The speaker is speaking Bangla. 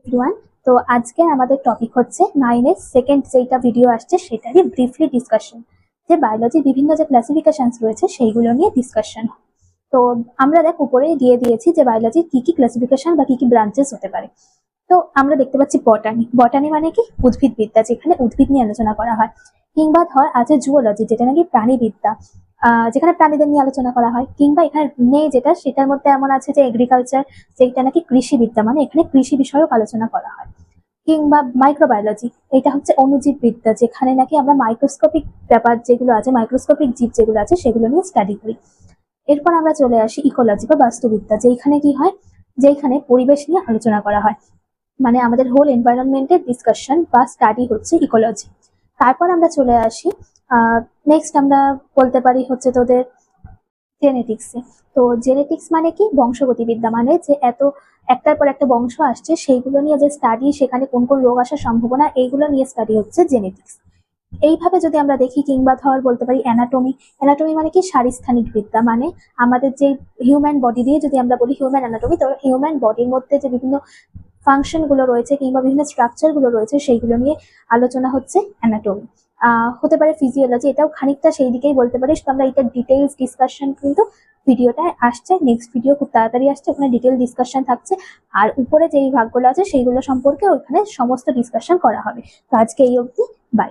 এভরিওয়ান। তো আজকে আমাদের টপিক হচ্ছে 9 এর সেকেন্ড যেটা ভিডিও আসছে সেটারই ব্রিফলি ডিসকাশন, যে বায়োলজি বিভিন্ন যে ক্লাসিফিকেশনস রয়েছে সেইগুলো নিয়ে ডিসকাশন। তো আমরা উপরেই দিয়ে দিয়েছি যে বায়োলজির কি কি ক্লাসিফিকেশন বা কি কি ব্রাঞ্চেস হতে পারে। তো আমরা দেখতে পাচ্ছি বটানি। বটানি মানে কি? উদ্ভিদ বিদ্যা, যেখানে উদ্ভিদ নিয়ে আলোচনা করা হয়। কিংবা ধর আছে জুওলজি, যেটা নাকি প্রাণীবিদ্যা, যেখানে প্রাণীদের নিয়ে আলোচনা করা হয়। কিংবা এখানে নেই যেটা, সেটার মধ্যে এমন আছে যে এগ্রিকালচার, যেটা নাকি কৃষিবিদ্যা, মানে এখানে কৃষি বিষয়ক আলোচনা করা হয়। কিংবা মাইক্রোবায়োলজি, এটা হচ্ছে অণুজীব বিদ্যা, যেখানে নাকি আমরা মাইক্রোস্কোপিক ব্যাপার যেগুলো আছে, মাইক্রোস্কোপিক জীব যেগুলো আছে সেগুলো নিয়ে স্টাডি করি। এরপর আমরা চলে আসি ইকোলজি বা বাস্তুবিদ্যা, যেখানে কি হয়, যেখানে পরিবেশ নিয়ে আলোচনা করা হয়, মানে আমাদের হোল এনভায়রনমেন্টের ডিসকাশন বা স্টাডি হচ্ছে ইকোলজি। তারপর আমরা চলে আসি নেক্সট আমরা বলতে পারি হচ্ছে তোদের জেনেটিক্সে। তো জেনেটিক্স মানে কি? বংশগতিবিদ্যা, মানে যে এত একটার পর একটা বংশ আসছে সেইগুলো নিয়ে যে স্টাডি, সেখানে কোন কোন রোগ আসার সম্ভাবনা, এইগুলো নিয়ে স্টাডি হচ্ছে জেনেটিক্স। এইভাবে যদি আমরা দেখি, কিংবা ধর বলতে পারি অ্যানাটমি। অ্যানাটমি মানে কি? শারীরস্থানিক বিদ্যা, মানে আমাদের যে হিউম্যান বডি দিয়ে যদি আমরা বলি হিউম্যান অ্যানাটমি, তো হিউম্যান বডির মধ্যে যে বিভিন্ন ফাংশন গুলো রয়েছে কিংবা বিভিন্ন স্ট্রাকচার গুলো রয়েছে সেইগুলো নিয়ে আলোচনা হচ্ছে অ্যানাটমি। হতে পারে ফিজিওলজি, এটাও খানিকটা সেই দিকেই বলতে পারিস। তো আমরা এটা ডিটেইলস ডিসকাশন কিন্তু ভিডিওটায় আসছে, নেক্সট ভিডিও খুব তাড়াতাড়ি আসছে, ওখানে ডিটেল ডিসকাশন থাকছে। আর উপরে যেই ভাগগুলো আছে সেইগুলো সম্পর্কে ওইখানে সমস্ত ডিসকাশন করা হবে। তো আজকে এই অবধি, বাই।